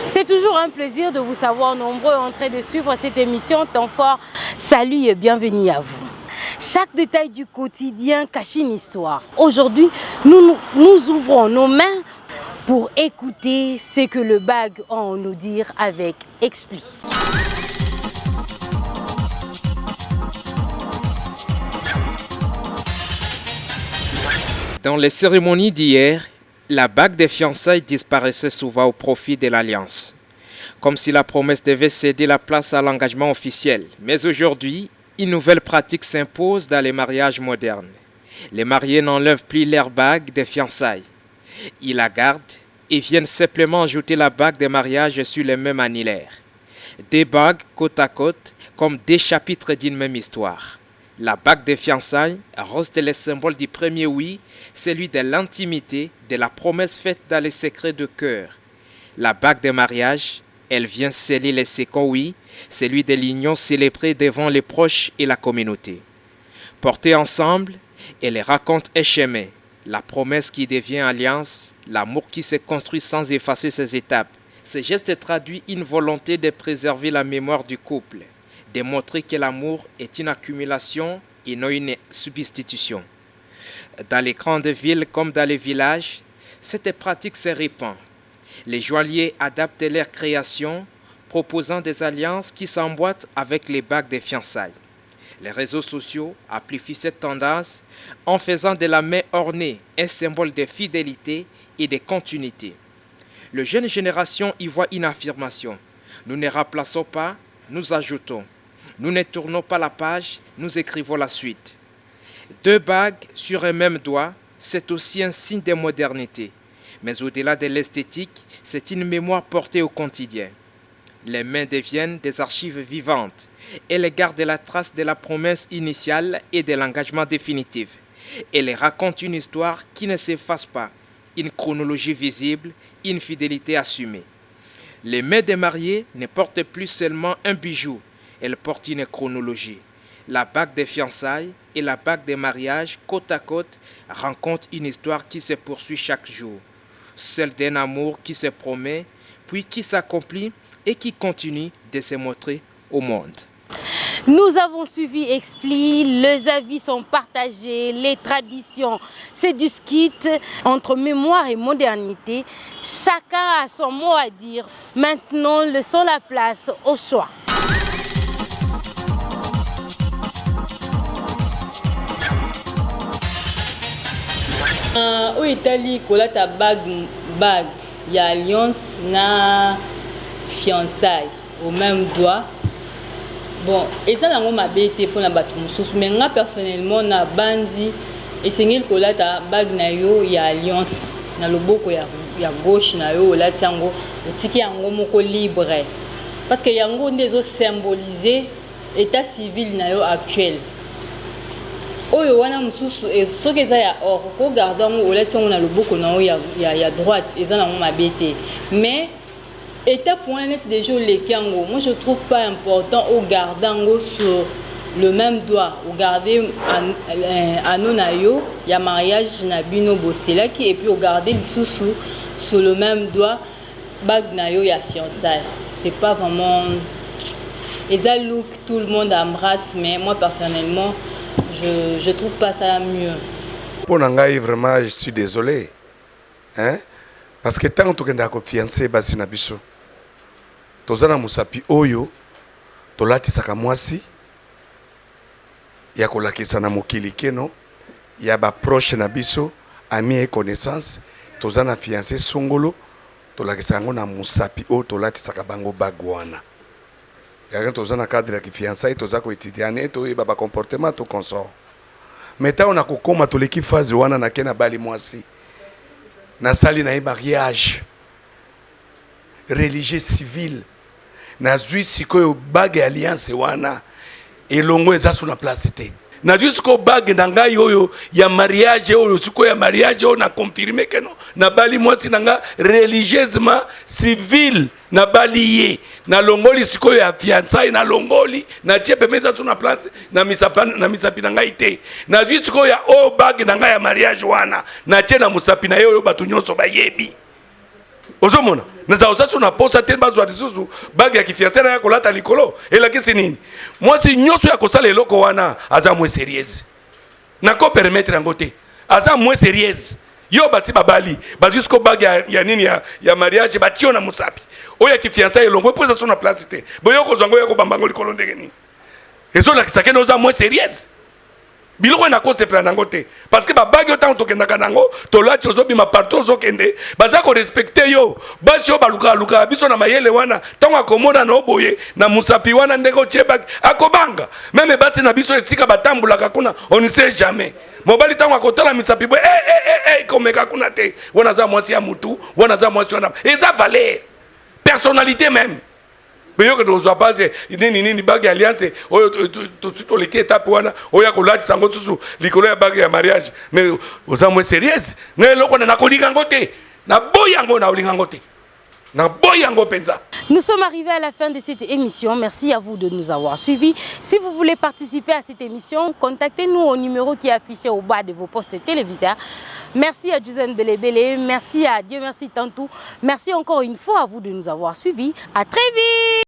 C'est toujours un plaisir de vous savoir nombreux en train de suivre cette émission Temps fort. Salut et bienvenue à vous. Chaque détail du quotidien cache une histoire. Aujourd'hui, nous ouvrons nos mains pour écouter ce que le BAG a à nous dire avec Expli. Dans les cérémonies d'hier, la bague des fiançailles disparaissait souvent au profit de l'alliance, comme si la promesse devait céder la place à l'engagement officiel. Mais aujourd'hui, une nouvelle pratique s'impose dans les mariages modernes. Les mariés n'enlèvent plus leur bague des fiançailles. Ils la gardent et viennent simplement ajouter la bague des mariages sur les mêmes anniversaires. Des bagues côte à côte, comme des chapitres d'une même histoire. La bague des fiançailles reste le symbole du premier oui, celui de l'intimité, de la promesse faite dans les secrets de cœur. La bague des mariages, elle vient sceller le second oui, celui de l'union célébrée devant les proches et la communauté. Portée ensemble, elle raconte un chemin, la promesse qui devient alliance, l'amour qui se construit sans effacer ses étapes. Ce geste traduit une volonté de préserver la mémoire du couple, de montrer que l'amour est une accumulation et non une substitution. Dans les grandes villes comme dans les villages, cette pratique se répand. Les joailliers adaptent leur création, proposant des alliances qui s'emboîtent avec les bagues des fiançailles. Les réseaux sociaux amplifient cette tendance en faisant de la main ornée un symbole de fidélité et de continuité. La jeune génération y voit une affirmation. Nous ne remplaçons pas, nous ajoutons. Nous ne tournons pas la page, nous écrivons la suite. Deux bagues sur un même doigt, c'est aussi un signe de modernité. Mais au-delà de l'esthétique, c'est une mémoire portée au quotidien. Les mains deviennent des archives vivantes. Elles gardent la trace de la promesse initiale et de l'engagement définitif. Elles racontent une histoire qui ne s'efface pas, une chronologie visible, une fidélité assumée. Les mains des mariés ne portent plus seulement un bijou, elles portent une chronologie. La bague des fiançailles et la bague des mariages, côte à côte, racontent une histoire qui se poursuit chaque jour. Celle d'un amour qui se promet, puis qui s'accomplit et qui continue de se montrer au monde. Nous avons suivi Expli, les avis sont partagés, les traditions, c'est du skit entre mémoire et modernité. Chacun a son mot à dire. Maintenant, laissons la place au choix. Au Italie, kola ta bague, il y a alliance na fiançailles au même doigt. Bon, et ça m'a bête pour la battre. Mais moi personnellement na bandi et c'est ngel kola ta bague na yo il y a alliance na loboko ya gauche na yo la tiango tiki yango moko libre parce que yango ndezo symboliser état civil na yo actuel. Oyo wana mususu soki eza ya or ko garder ngo olati ngo na loboko na yo ya droite eza na ngo mabete mais étape point net déjà les kango moi je trouve pas important au garder ngo sur le même doigt au garder anneau na yo ya mariage na bino boselaki et puis au garder lisusu sur le même doigt bague na yo ya fiançailles c'est pas vraiment eza look tout le monde embrasse mais moi personnellement je trouve pas ça mieux. Pour Nangaï, vraiment, je suis désolé. Hein? Parce que tant que tu as fiancé, basi na biso. Tozana musapi oyo, tolati saka mwasi. Ya kolakisa na mokili keno, ya ba proche na biso, ami et connaissance. Tozana fiancé songolo, tolakisa ngo na musapi oyo tolati saka bango bagwana. Quand tu as un cadre de fiançailles, tu as un étudiant, tu as un comportement, tu consort. Maintenant, on a comme tu l'équipe phase où on a na bali moisi. Na sali na mariage religieux civil. Na zui siko bague alliance wana et longo eza sur la place té. Na zui siko bague nanga yoyo ya mariage oyo siko ya mariage on a confirmé que non. Na bali moisi nanga religieusement civil na baliye na longoli sikoyo ya fiançailles na longoli na tie pemeza sur na place na misapi na ngai te na zwi sikoyo ya o bag na ngai ya mariage wana na tie na musapi na yo batu nyonso bayebi ozomona naza osasu na posa te bazwa lisusu bague ya kifiancé na ya kolata likolo elakisi nini mwasi nyonso ya kosala eloko wana aza moins sérieuse nako permettre yango te aza moins sérieuse yo bati babali bajusko bague ya nini ya mariage batio na musapi oya kifiancé elongo po eza so na place te boyo kozango ya kobambango likolo ndenge nini ezolakisa ke oza moins sérieuse biloko na cause plan nango te parce que ba bague autant to kendaka nango to lati ozobima partout ozokende baza ko respecter yo bachi yo baluka biso na mayele wana tango akomoda na oboye na musapi wana ndeko cheba akobanga meme bati na biso esika batambulaka kuna on ne sait jamais mobali tango akotala misapi bo komeka kuna te wana za mwasi ya mutu wana za mwasi wana eza valeur personnalité même. Mais yo que nous avons pas nini bague alliance oyo to leki étape wana oya ko lati sango susu likolo ya bague ya mariage mais oza moins sérieuse ngai loko na kolinga ngote na boyango na olinga ngote na boyango penza. Nous sommes arrivés à la fin de cette émission. Merci à vous de nous avoir suivis. Si vous voulez participer à cette émission, contactez-nous au numéro qui est affiché au bas de vos postes téléviseurs. Merci à Juzen Belebele, merci à Dieu, merci Tantou. Merci encore une fois à vous de nous avoir suivis. À très vite.